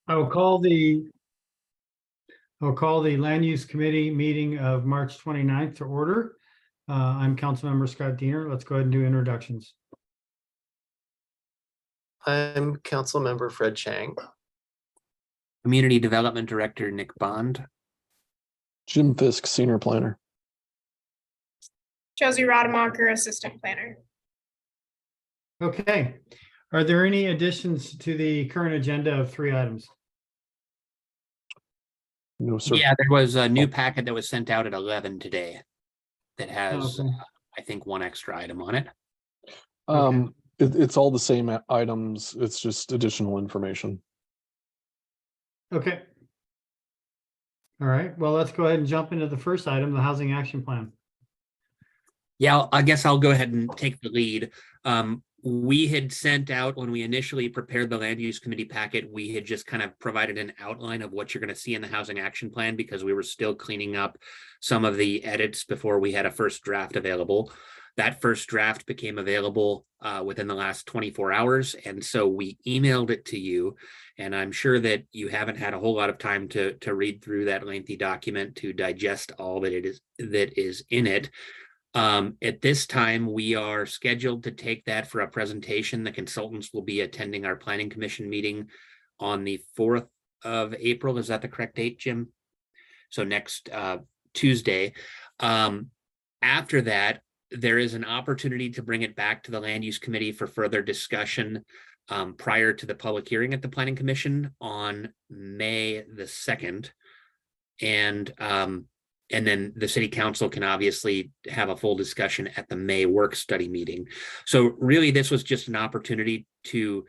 I'll call the Land Use Committee meeting of March 29th to order. I'm Councilmember Scott Diener. Let's go ahead and do introductions. I'm Councilmember Fred Chang. Community Development Director Nick Bond. Jim Fisk, Senior Planner. Josie Rademacher, Assistant Planner. Okay. Are there any additions to the current agenda of 3 items? No, sir. Yeah, there was a new packet that was sent out at 11 today that has, Okay. I think, one extra item on it. It's all the same items. It's just additional information. Okay. All right. Well, let's go ahead and jump into the first item, the Housing Action Plan. Yeah, I guess I'll go ahead and take the lead. We had sent out, when we initially prepared the Land Use Committee packet, we had just kind of provided an outline of what you're going to see in the Housing Action Plan because we were still cleaning up some of the edits before we had a first draft available. That first draft became available within the last 24 hours. And so we emailed it to you. And I'm sure that you haven't had a whole lot of time to read through that lengthy document to digest all that is in it. At this time, we are scheduled to take that for a presentation. The consultants will be attending our Planning Commission meeting on the 4th of April. Is that the correct date, Jim? So next Tuesday. After that, there is an opportunity to bring it back to the Land Use Committee for further discussion prior to the public hearing at the Planning Commission on May the 2nd. And then the City Council can obviously have a full discussion at the May work study meeting. So really, this was just an opportunity to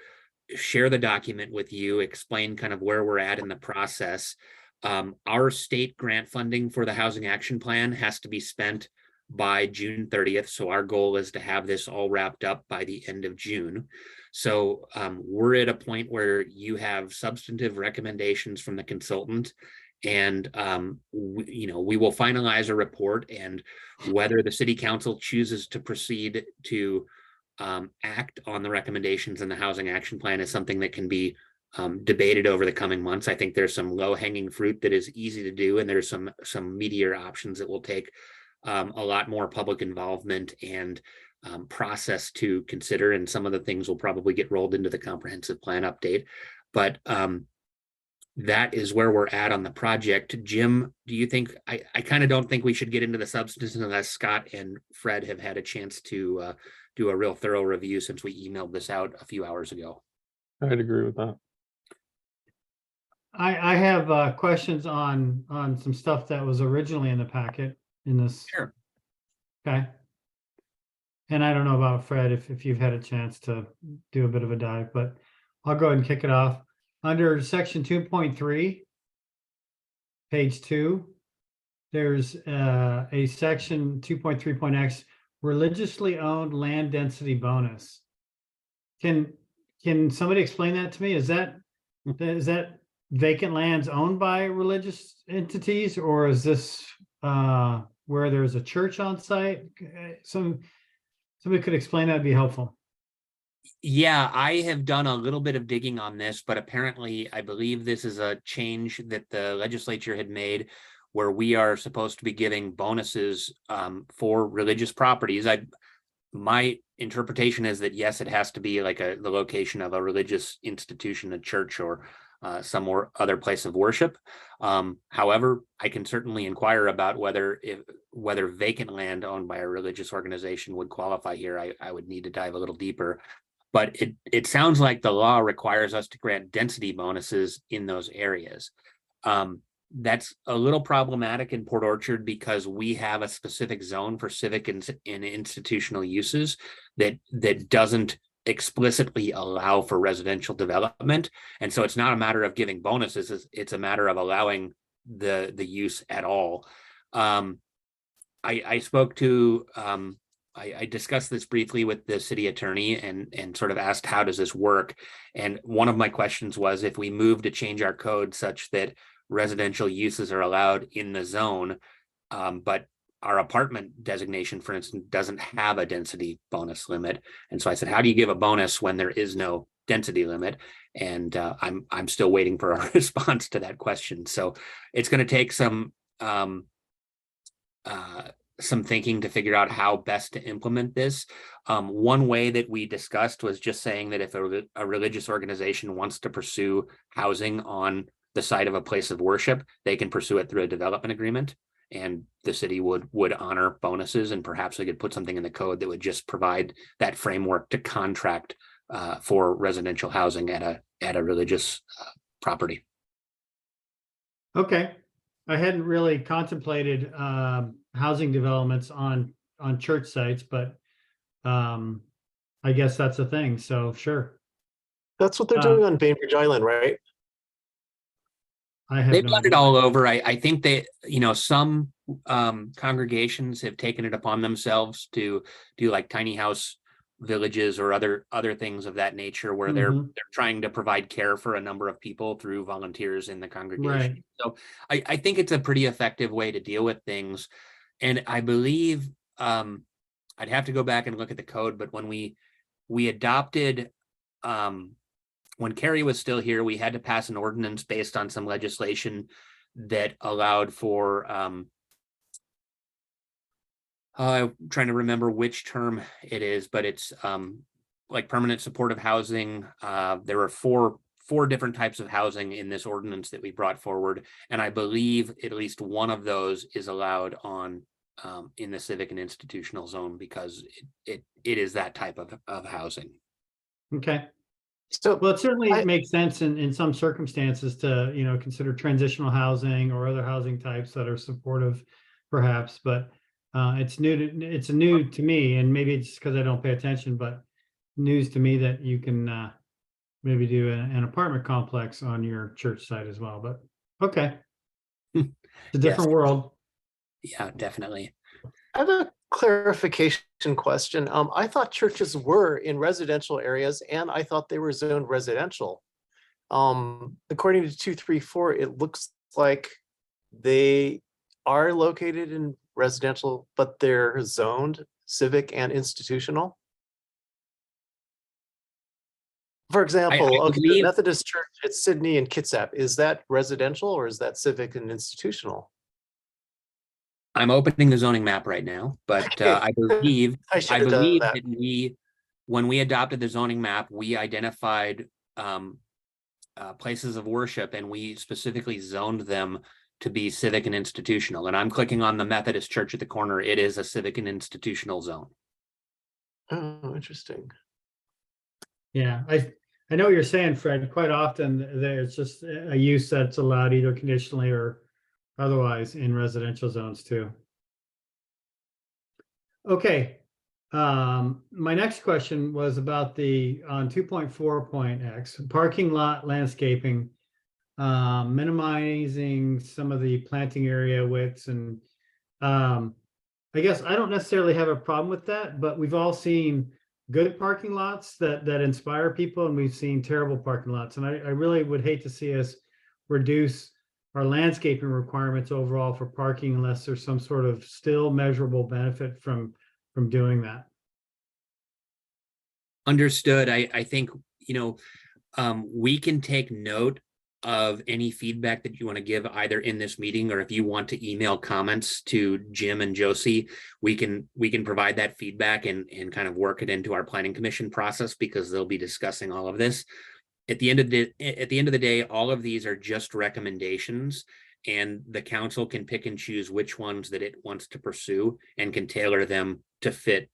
share the document with you, explain kind of where we're at in the process. Our state grant funding for the Housing Action Plan has to be spent by June 30th. So our goal is to have this all wrapped up by the end of June. So we're at a point where you have substantive recommendations from the consultant, and we will finalize a report, and whether the City Council chooses to proceed to act on the recommendations in the Housing Action Plan is something that can be debated over the coming months. I think there's some low-hanging fruit that is easy to do, and there's some meatier options that will take a lot more public involvement and process to consider, and some of the things will probably get rolled into the comprehensive plan update. But that is where we're at on the project. Jim, do you think, I kind of don't think we should get into the substance unless Scott and Fred have had a chance to do a real thorough review since we emailed this out a few hours ago. I'd agree with that. I have questions on some stuff that was originally in the packet in this. Sure. Okay. And I don't know about Fred, if you've had a chance to do a bit of a dive, but I'll go ahead and kick it off. Under section 2.3, page 2, there's a section 2.3.x, religiously owned land density bonus. Can somebody explain that to me? Is that vacant lands owned by religious entities, or is this where there's a church on site? Somebody could explain that, would be helpful. Yeah, I have done a little bit of digging on this, but apparently I believe this is a change that the legislature had made where we are supposed to be giving bonuses for religious properties. My interpretation is that, yes, it has to be like the location of a religious institution, a church, or some other place of worship. However, I can certainly inquire about whether vacant land owned by a religious organization would qualify here. I would need to dive a little deeper. But it sounds like the law requires us to grant density bonuses in those areas. That's a little problematic in Port Orchard because we have a specific zone for civic and institutional uses that doesn't explicitly allow for residential development. And so it's not a matter of giving bonuses, it's a matter of allowing the use at all. I spoke to I discussed this briefly with the city attorney and sort of asked, how does this work? And one of my questions was, if we move to change our code such that residential uses are allowed in the zone, but our apartment designation, for instance, doesn't have a density bonus limit. And so I said, how do you give a bonus when there is no density limit? And I'm still waiting for a response to that question. So it's going to take some thinking to figure out how best to implement this. One way that we discussed was just saying that if a religious organization wants to pursue housing on the site of a place of worship, they can pursue it through a development agreement, and the city would honor bonuses, and perhaps we could put something in the code that would just provide that framework to contract for residential housing at a religious property. Okay, I hadn't really contemplated housing developments on church sites, but I guess that's a thing. So sure, That's what they're doing on Bainbridge Island, right? I have They've no done it idea. all over. I think they, some congregations have taken it upon themselves to do like tiny house villages or other things of that nature, where they're Mhm. trying to provide care for a number of people through volunteers in the congregation. Right. So I think it's a pretty effective way to deal with things. And I believe I'd have to go back and look at the code, but when we adopted when Carrie was still here, we had to pass an ordinance based on some legislation that allowed for I'm trying to remember which term it is, but it's like permanent supportive housing. There are four different types of housing in this ordinance that we brought forward, and I believe at least one of those is allowed on in the civic and institutional zone because it is that type of housing. Okay. So Well, it certainly I- makes sense in some circumstances to, consider transitional housing or other housing types that are supportive, perhaps, but it's new to me, and maybe it's because I don't pay attention, but news to me that you can maybe do an apartment complex on your church site as well, but okay. It's a Yes. different world. Yeah, definitely. I have a clarification question. I thought churches were in residential areas and I thought they were zoned residential. According to 234, it looks like they are located in residential, but they're zoned civic and institutional. For example, okay, the believe- Methodist Church at Sydney and Kitsap, is that residential or is that civic and institutional? I'm opening the zoning map right now, but Okay. I believe I should have done that. that when we adopted the zoning map, we identified places of worship, and we specifically zoned them to be civic and institutional. And I'm clicking on the Methodist Church at the corner. It is a civic and institutional zone. Oh, interesting. Yeah, I know what you're saying, Fred. Quite often there's just a use that's allowed either conditionally or otherwise in residential zones too. Okay. My next question was about on 2.4.x, parking lot landscaping, minimizing some of the planting area widths, and I guess I don't necessarily have a problem with that, but we've all seen good parking lots that inspire people, and we've seen terrible parking lots, and I really would hate to see us reduce our landscaping requirements overall for parking unless there's some sort of still measurable benefit from doing that. Understood. I think, we can take note of any feedback that you want to give either in this meeting, or if you want to email comments to Jim and Josie, we can provide that feedback and kind of work it into our planning commission process, because they'll be discussing all of this. At the end of the day, all of these are just recommendations, and the council can pick and choose which ones that it wants to pursue and can tailor them to fit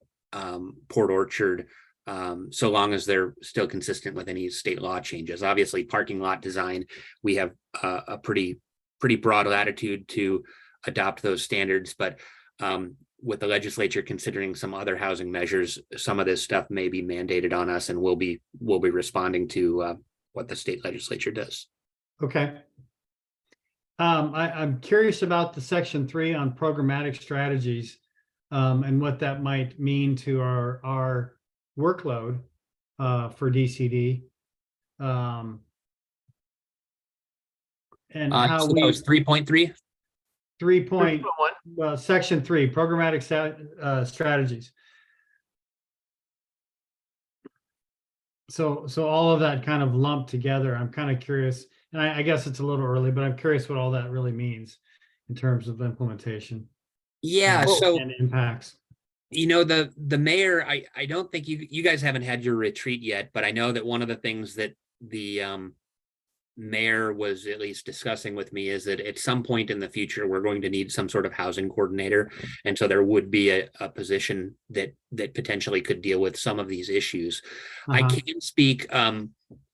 Port Orchard, so long as they're still consistent with any state law changes. Obviously, parking lot design, we have a pretty broad latitude to adopt those standards, but with the legislature considering some other housing measures, some of this stuff may be mandated on us, and we'll be responding to what the state legislature does. Okay. I'm curious about the section 3 on programmatic strategies, and what that might mean to our workload for DCD. And how So that we was 3.3. 3.1. Section 3, programmatic strategies. so all of that kind of lumped together, I'm kind of curious, and I guess it's a little early, but I'm curious what all that really means in terms of implementation Yeah, Well, so and impacts. the mayor, I don't think you guys haven't had your retreat yet, but I know that one of the things that the mayor was at least discussing with me is that at some point in the future we're going to need some sort of housing coordinator, and so there would be a position that potentially could deal with some of these issues. I Uh-huh. can speak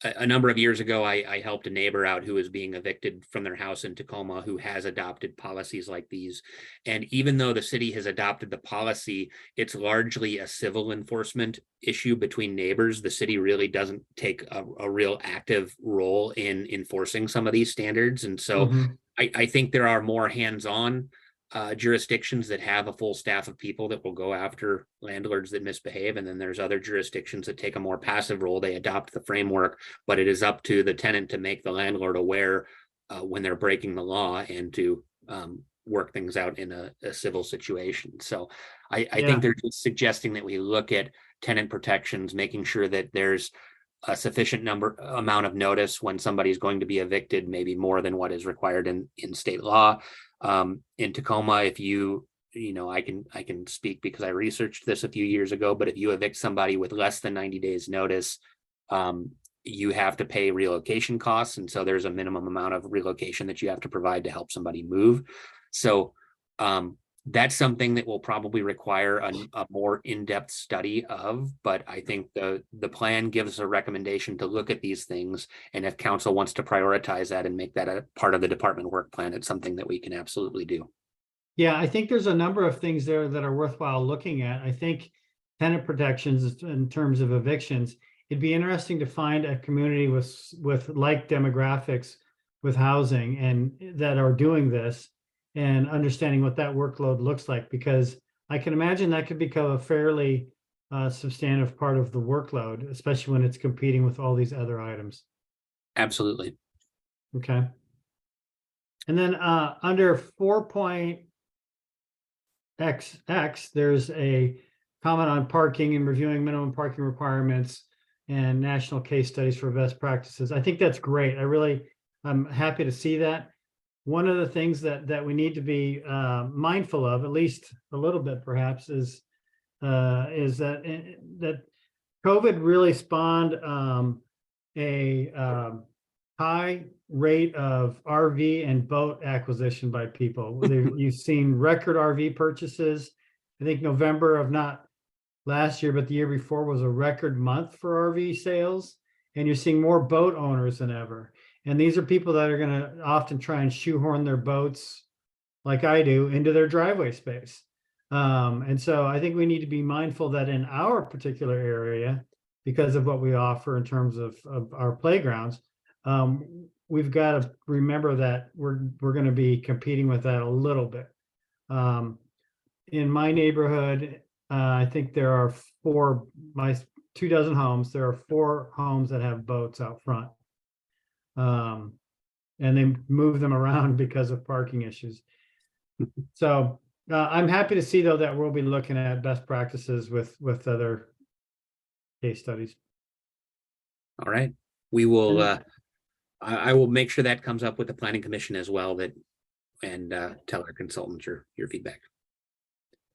a number of years ago I helped a neighbor out who was being evicted from their house in Tacoma, who has adopted policies like these, and even though the city has adopted the policy, it's largely a civil enforcement issue between neighbors. The city really doesn't take a real active role in enforcing some of these standards, and so Mhm. I think there are more hands-on jurisdictions that have a full staff of people that will go after landlords that misbehave, and then there's other jurisdictions that take a more passive role. They adopt the framework, but it is up to the tenant to make the landlord aware when they're breaking the law, and to work things out in a civil situation. So I Yeah. think they're just suggesting that we look at tenant protections, making sure that there's a sufficient amount of notice when somebody's going to be evicted, maybe more than what is required in state law. In Tacoma, if I can speak because I researched this a few years ago, but if you evict somebody with less than 90 days notice, you have to pay relocation costs. And so there's a minimum amount of relocation that you have to provide to help somebody move. So that's something that will probably require a more in-depth study of, but I think the plan gives a recommendation to look at these things. And if council wants to prioritize that and make that a part of the department work plan, it's something that we can absolutely do. Yeah, I think there's a number of things there that are worthwhile looking at. I think tenant protections in terms of evictions, it'd be interesting to find a community with like demographics with housing and that are doing this, and understanding what that workload looks like, because I can imagine that could become a fairly substantive part of the workload, especially when it's competing with all these other items. Absolutely. Okay. And then under 4.XX, there's a comment on parking and reviewing minimum parking requirements and national case studies for best practices. I think that's great. I'm happy to see that. One of the things that we need to be mindful of, at least a little bit perhaps, is that COVID really spawned a high rate of RV and boat acquisition by people. You've seen record RV purchases. I think November of not last year, but the year before was a record month for RV sales. And you're seeing more boat owners than ever. And these are people that are going to often try and shoehorn their boats, like I do, into their driveway space. And so I think we need to be mindful that in our particular area, because of what we offer in terms of our playgrounds, we've got to remember that we're going to be competing with that a little bit. In my neighborhood, I think there are 24 homes. There are 4 homes that have boats out front. And they move them around because of parking issues. So I'm happy to see, though, that we'll be looking at best practices with other case studies. All right. We will, I will make sure that comes up with the planning commission as well, and tell our consultants your feedback.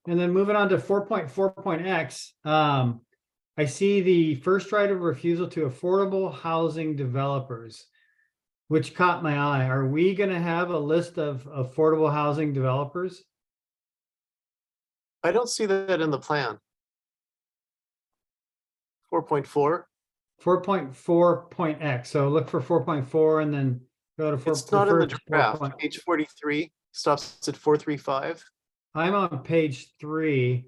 And then moving on to 4.4.x, I see the first right of refusal to affordable housing developers, which caught my eye. Are we going to have a list of affordable housing developers? I don't see that in the plan. 4.4. 4.4.x. So look for 4.4 and then go to 4. It's not in the first draft. 4. Page 43 stops at 435. I'm on page 3.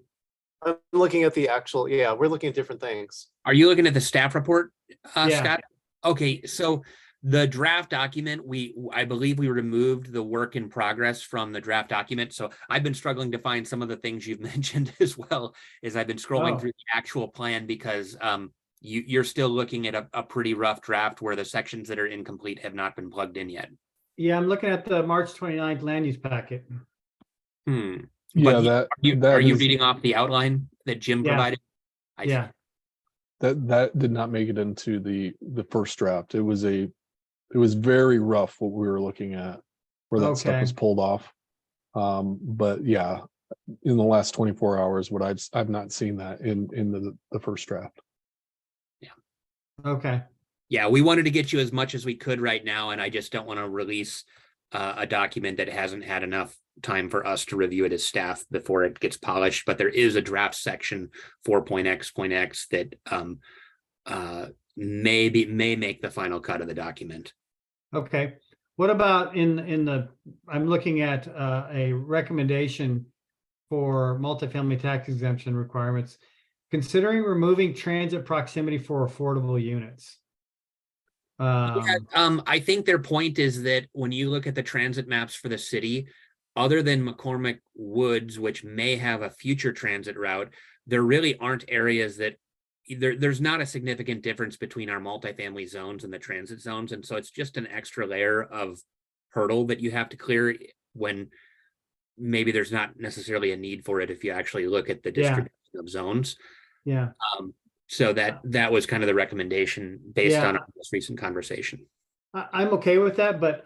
I'm looking at the actual, yeah, we're looking at different things. Are you looking at the staff report, Yeah. Scott? Okay, so the draft document, I believe we removed the work in progress from the draft document. So I've been struggling to find some of the things you've mentioned as well as I've been scrolling through the actual plan, because you're still looking at a pretty rough draft where the sections that are incomplete have not been plugged in yet. Yeah, I'm looking at the March 29th land use packet. Yeah, But that are you is- reading off the outline that Jim Yeah. provided? I see. Yeah. That did not make it into the first draft. It was very rough what we were looking at, where that stuff was Okay. pulled off. But yeah, in the last 24 hours, what I've not seen that in the first draft. Okay. Yeah, we wanted to get you as much as we could right now, and I just don't want to release a document that hasn't had enough time for us to review it as staff before it gets polished. But there is a draft section 4.x.x that may make the final cut of the document. Okay. What about I'm looking at a recommendation for multifamily tax exemption requirements, considering removing transit proximity for affordable units. I think their point is that when you look at the transit maps for the city, other than McCormick Woods, which may have a future transit route, there really aren't areas that there's not a significant difference between our multifamily zones and the transit zones. And so it's just an extra layer of hurdle that you have to clear when maybe there's not necessarily a need for it if you actually look at the distribution of zones. Yeah. So that was kind of the recommendation based Yeah. on our most recent conversation. I'm okay with that, but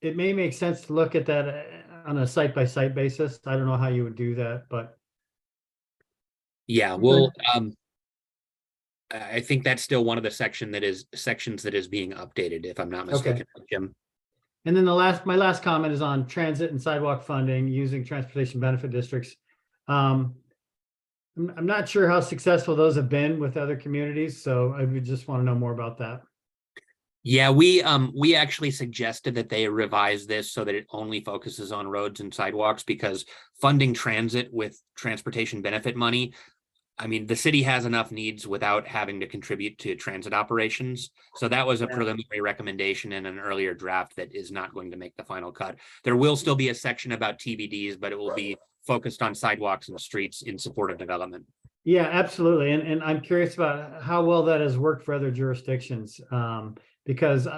it may make sense to look at that on a site-by-site basis. I don't know how you would do that, but Yeah, well, I think that's still one of the sections that is being updated, if I'm not mistaken, Jim. and then my last comment is on transit and sidewalk funding using transportation benefit districts. I'm not sure how successful those have been with other communities, so I would just want to know more about that. Yeah, we actually suggested that they revise this so that it only focuses on roads and sidewalks, because funding transit with transportation benefit money, I mean, the city has enough needs without having to contribute to transit operations. So that was a preliminary recommendation in an earlier draft that is not going to make the final cut. There will still be a section about TBDs, but it will be focused on sidewalks and streets in support of development. Yeah, absolutely. And I'm curious about how well that has worked for other jurisdictions. Because,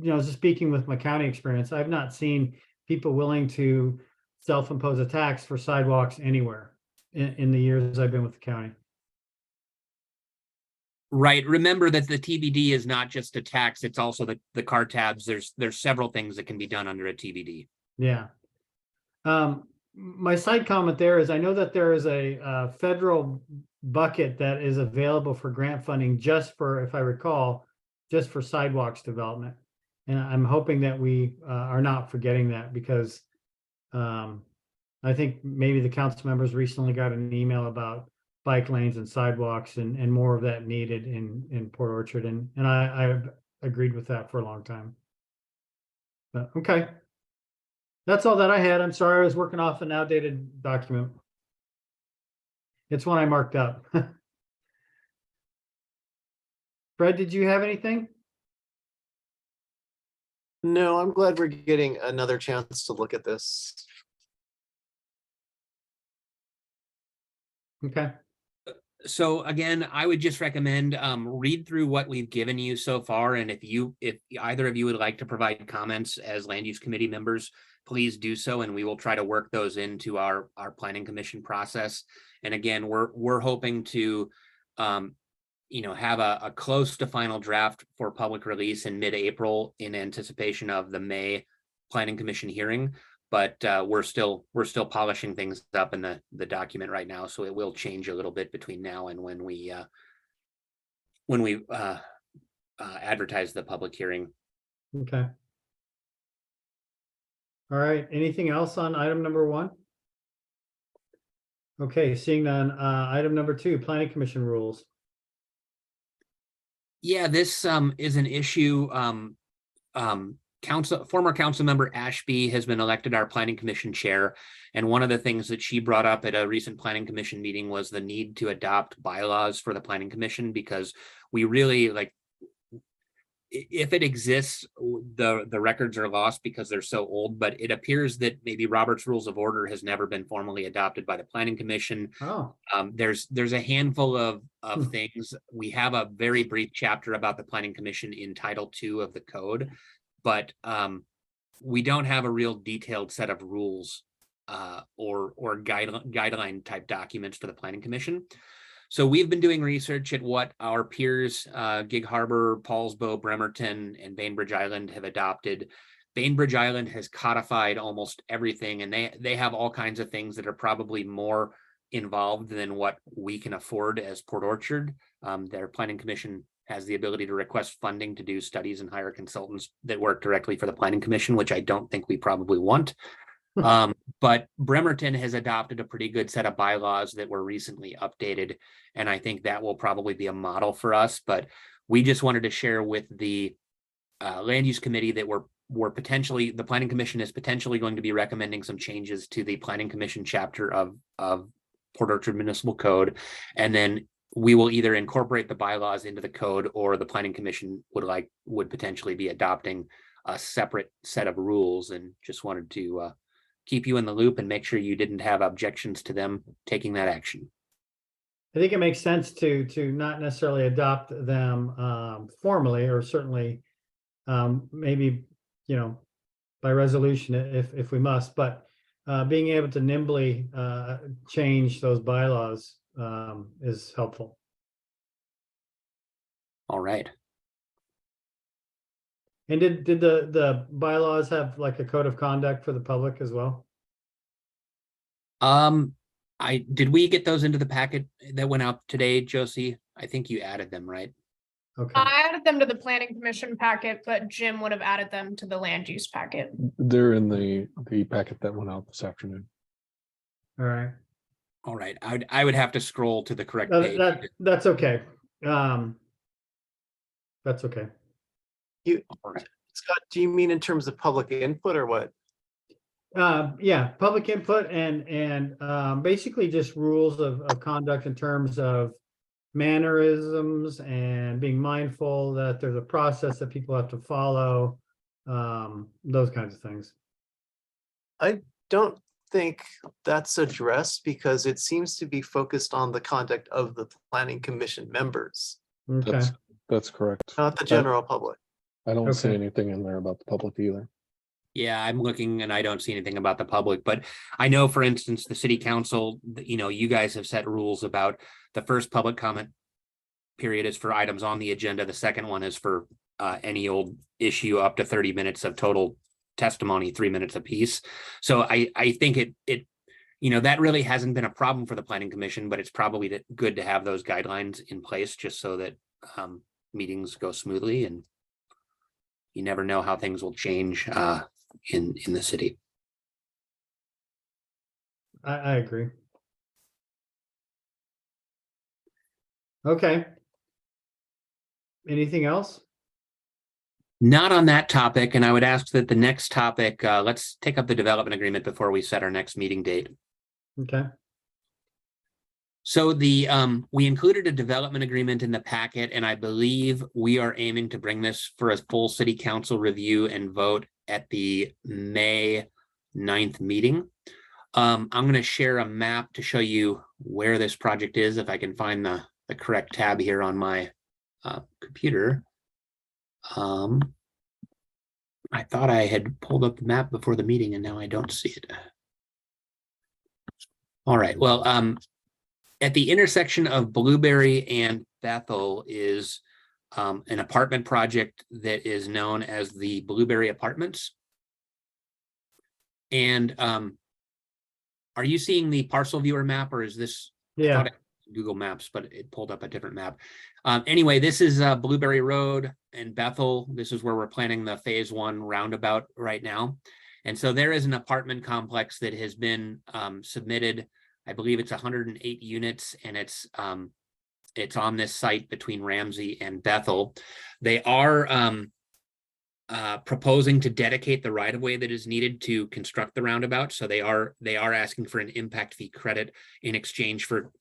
just speaking with my county experience, I've not seen people willing to self-impose a tax for sidewalks anywhere in the years I've been with the county. Right. Remember that the TBD is not just a tax, it's also the car tabs. There's several things that can be done under a TBD. Yeah. My side comment there is I know that there is a federal bucket that is available for grant funding just for, if I recall, just for sidewalks development. And I'm hoping that we are not forgetting that, because I think maybe the council members recently got an email about bike lanes and sidewalks and more of that needed in Port Orchard. And I've agreed with that for a long time. But okay. That's all that I had. I'm sorry, I was working off an outdated document. It's one I marked up. Fred, did you have anything? No, I'm glad we're getting another chance to look at this. Okay. So again, I would just recommend read through what we've given you so far. And if either of you would like to provide comments as land use committee members, please do so, and we will try to work those into our planning commission process. And again, we're hoping to have a close to final draft for public release in mid-April in anticipation of the May planning commission hearing. But we're still polishing things up in the document right now, so it will change a little bit between now and when we advertise the public hearing. Okay. All right. Anything else on item number 1? Okay, seeing none. Item number 2, planning commission rules. Yeah, this is an issue. Former council member Ashby has been elected our planning commission chair. And one of the things that she brought up at a recent planning commission meeting was the need to adopt bylaws for the planning commission, because we really if it exists, the records are lost because they're so old, but it appears that maybe Robert's Rules of Order has never been formally adopted by the planning commission. Oh, There's a handful of things. We have a very brief chapter about the planning commission in Title II of the code, but we don't have a real detailed set of rules or guideline type documents for the planning commission. So we've been doing research at what our peers, Gig Harbor, Paulsbo, Bremerton, and Bainbridge Island have adopted. Bainbridge Island has codified almost everything, and they have all kinds of things that are probably more involved than what we can afford as Port Orchard. Their planning commission has the ability to request funding to do studies and hire consultants that work directly for the planning commission, which I don't think we probably want. But Bremerton has adopted a pretty good set of bylaws that were recently updated, and I think that will probably be a model for us. But we just wanted to share with the land use committee that we're potentially, the planning commission is potentially going to be recommending some changes to the planning commission chapter of Port Orchard Municipal Code, and then we will either incorporate the bylaws into the code, or the planning commission would potentially be adopting a separate set of rules. And just wanted to keep you in the loop and make sure you didn't have objections to them taking that action. I think it makes sense to not necessarily adopt them formally, or certainly maybe, by resolution if we must, but being able to nimbly change those bylaws is helpful. All right. And did the bylaws have like a code of conduct for the public as well? Did we get those into the packet that went out today, Josie? I think you added them, right? Okay. I added them to the planning commission packet, but Jim would have added them to the land use packet. They're in the packet that went out this afternoon. All right. All right. I would have to scroll to the correct No, page. that's okay. That's okay. All right. Scott, do you mean in terms of public input or what? Yeah, public input and basically just rules of conduct in terms of mannerisms and being mindful that there's a process that people have to follow, those kinds of things. Don't think that's addressed because it seems to be focused on the conduct of the planning commission members, Okay, That's correct. not the general public. I don't see Okay. anything in there about the public either. Yeah, I'm looking and I don't see anything about the public, but I know, for instance, the city council, you guys have set rules about the first public comment period is for items on the agenda. The second one is for any old issue up to 30 minutes of total testimony, 3 minutes apiece. So I think it that really hasn't been a problem for the planning commission, but it's probably good to have those guidelines in place just so that meetings go smoothly, and you never know how things will change in the city. I agree. Okay. Anything else? Not on that topic, and I would ask that the next topic, let's take up the development agreement before we set our next meeting date. Okay. So we included a development agreement in the packet, and I believe we are aiming to bring this for a full city council review and vote at the May 9th meeting. I'm going to share a map to show you where this project is, if I can find the correct tab here on my computer. I thought I had pulled up the map before the meeting, and now I don't see it. All right, well, at the intersection of Blueberry and Bethel is an apartment project that is known as the Blueberry Apartments. And are you seeing the parcel viewer map, or is this? I Yeah. thought it was Google Maps, but it pulled up a different map. Anyway, this is Blueberry Road and Bethel. This is where we're planning the phase 1 roundabout right now. And so there is an apartment complex that has been submitted. I believe it's 108 units, and it's on this site between Ramsey and Bethel. They are proposing to dedicate the right-of-way that is needed to construct the roundabout. So they are asking for an impact fee credit in exchange for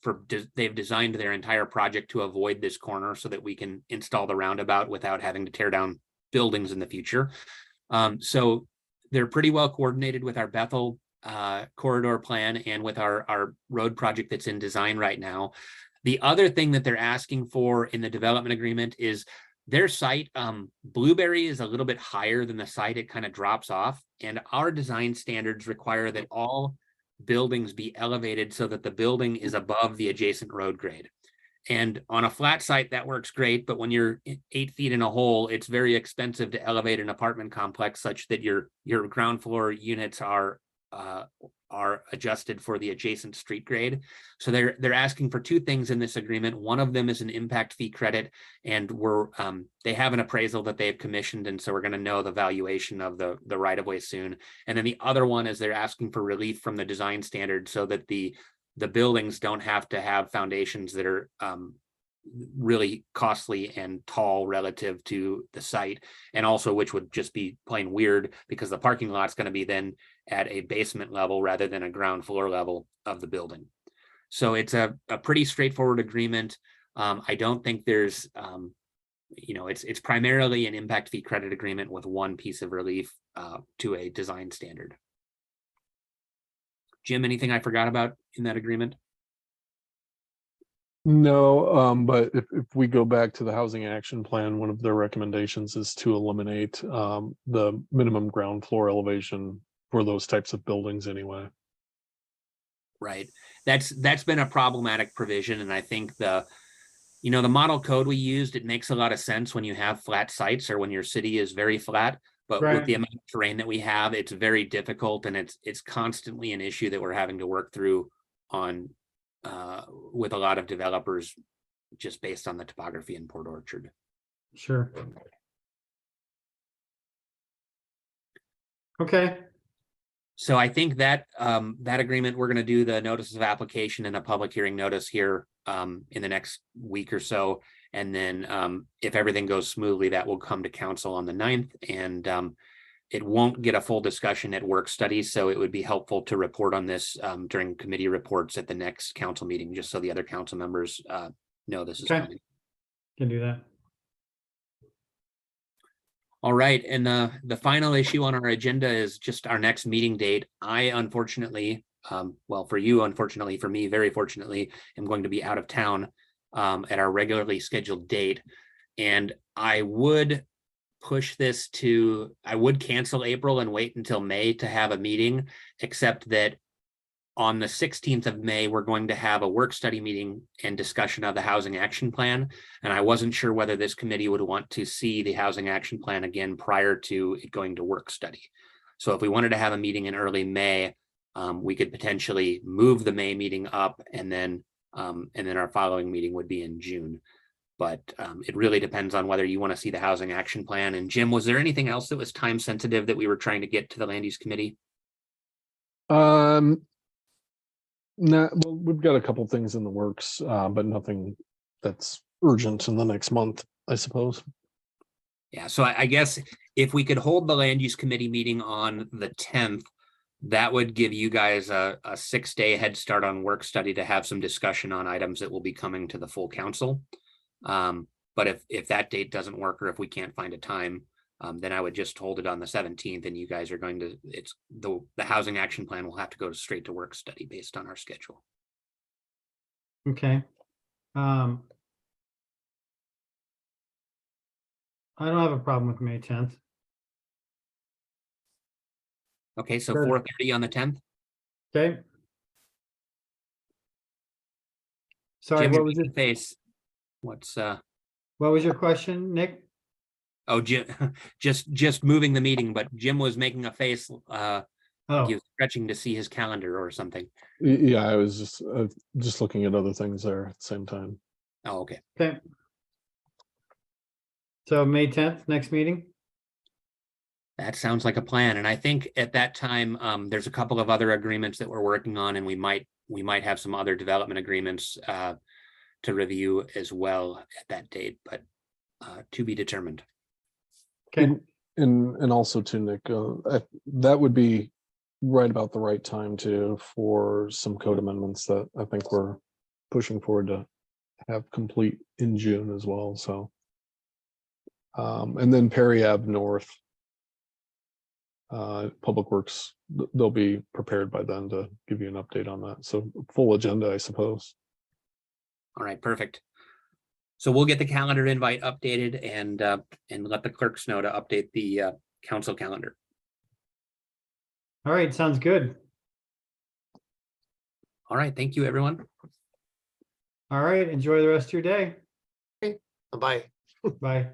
they've designed their entire project to avoid this corner so that we can install the roundabout without having to tear down buildings in the future. So they're pretty well coordinated with our Bethel corridor plan and with our road project that's in design right now. The other thing that they're asking for in the development agreement is their site. Blueberry is a little bit higher than the site. It kind of drops off, and our design standards require that all buildings be elevated so that the building is above the adjacent road grade. And on a flat site, that works great, but when you're 8 feet in a hole, it's very expensive to elevate an apartment complex such that your ground floor units are adjusted for the adjacent street grade. So they're asking for two things in this agreement. One of them is an impact fee credit, and they have an appraisal that they've commissioned, and so we're going to know the valuation of the right of way soon. And then the other one is they're asking for relief from the design standard so that the buildings don't have to have foundations that are really costly and tall relative to the site, and also which would just be plain weird because the parking lot's going to be then at a basement level rather than a ground floor level of the building. So it's a pretty straightforward agreement. I don't think there's it's primarily an impact fee credit agreement with one piece of relief to a design standard. Jim, anything I forgot about in that agreement? No, but if we go back to the housing action plan, one of their recommendations is to eliminate the minimum ground floor elevation for those types of buildings anyway. Right. That's been a problematic provision. And I think the model code we used, it makes a lot of sense when you have flat sites or when your city is very flat. But Right. with the amount of terrain that we have, it's very difficult, and it's constantly an issue that we're having to work through on with a lot of developers just based on the topography in Port Orchard. Sure. Okay, So I think that that agreement, we're going to do the notices of application and a public hearing notice here in the next week or so. And then if everything goes smoothly, that will come to council on the 9th, and it won't get a full discussion at work studies. So it would be helpful to report on this during committee reports at the next council meeting, just so the other council members know this is Okay. coming. can do that. All right, and the final issue on our agenda is just our next meeting date. I unfortunately, well, for you, unfortunately, for me, very fortunately, am going to be out of town at our regularly scheduled date. And I would cancel April and wait until May to have a meeting, except that on the 16th of May, we're going to have a work study meeting and discussion of the housing action plan. And I wasn't sure whether this committee would want to see the housing action plan again prior to it going to work study. So if we wanted to have a meeting in early May, we could potentially move the May meeting up, and then our following meeting would be in June. But it really depends on whether you want to see the housing action plan. And Jim, was there anything else that was time sensitive that we were trying to get to the land use committee? Well, we've got a couple things in the works, but nothing that's urgent in the next month, I suppose. Yeah, so I guess if we could hold the land use committee meeting on the 10th, that would give you guys a 6-day head start on work study to have some discussion on items that will be coming to the full council. But if that date doesn't work, or if we can't find a time, then I would just hold it on the 17th, and you guys are going to, it's the housing action plan will have to go straight to work study based on our schedule. Okay. I don't have a problem with May 10th. Okay, so Good. 4:30 on the 10th. Okay. Sorry, Jim, what you're was making it? a face? What's What was your question, Nick? oh, Jim, just moving the meeting, but Jim was making a face. He Oh, was stretching to see his calendar or something. Yeah, I was just looking at other things there at the same time. Oh, okay. okay. So May 10th, next meeting? That sounds like a plan. And I think at that time, there's a couple of other agreements that we're working on, and we might have some other development agreements to review as well at that date, but to be determined. Okay, And also to Nick, that would be right about the right time too for some code amendments that I think we're pushing forward to have complete in June as well. So, and then Perry Ave North, Public Works, they'll be prepared by then to give you an update on that. So full agenda, I suppose. All right, perfect. So we'll get the calendar invite updated and let the clerks know to update the council calendar. all right, sounds good. All right, thank you, everyone. All right, enjoy the rest of your day. Bye. Bye.